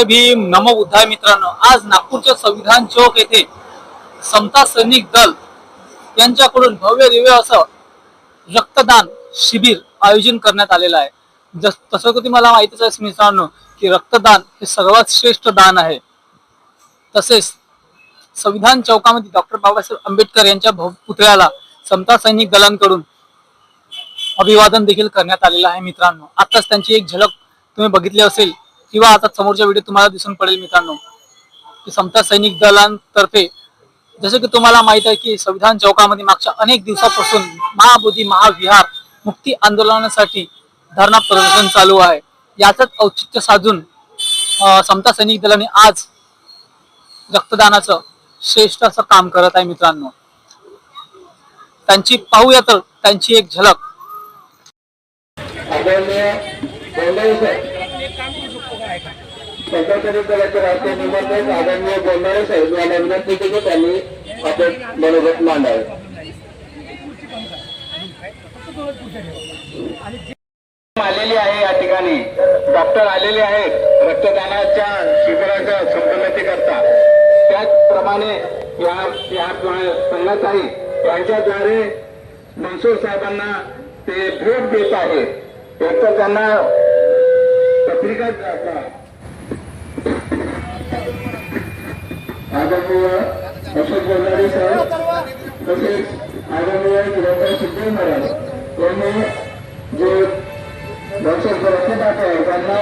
जय भीम नमो बुद्धाय. मित्रांनो, आज नागपूरच्या संविधान चौक येथे समता सैनिक दल यांच्याकडून भव्य दिव्य असं रक्तदान शिबिर आयोजन करण्यात आलेलं आहे. तसं की तुम्हाला माहितीच आहे मित्रांनो की रक्तदान हे सर्वात श्रेष्ठ दान आहे. तसेच संविधान चौकामध्ये डॉक्टर बाबासाहेब आंबेडकर यांच्या पुतळ्याला समता सैनिक दलांकडून अभिवादन देखील करण्यात आलेलं आहे. मित्रांनो, आताच त्यांची एक झलक तुम्ही बघितली असेल किंवा आता समोरच्या व्हिडिओ तुम्हाला दिसून पडेल मित्रांनो की समता सैनिक दलांतर्फे जसं की तुम्हाला माहित आहे की संविधान चौकामध्ये मागच्या अनेक दिवसापासून महाबोधी महाविहार मुक्ती आंदोलनासाठी धरणा प्रदर्शन चालू आहे. याचंच औचित्य साधून समता सैनिक दलाने आज रक्तदानाचं श्रेष्ठ असं काम करत आहे. मित्रांनो, त्यांची पाहूया तर त्यांची एक झलक. संघटनेचे राष्ट्रीय निमंत्रण आदरणीय बोलणारे साहेब यांना विनंती केली त्यांनी आपण मनोगत मांडावे. आलेली आहे या ठिकाणी डॉक्टर आलेले आहेत रक्तदानाच्या शिबिराच्या संपन्नतेकरता. त्याचप्रमाणे या संघाचाही यांच्याद्वारे मनसूर साहेबांना ते भेट देत आहेत. एक तर त्यांना पत्रिका आदरणीय अशोक बोलणारे साहेब तसेच आदरणीय डॉक्टर सिद्धेश महाराज यांनी जे डॉक्टर रक्तदाता आहे त्यांना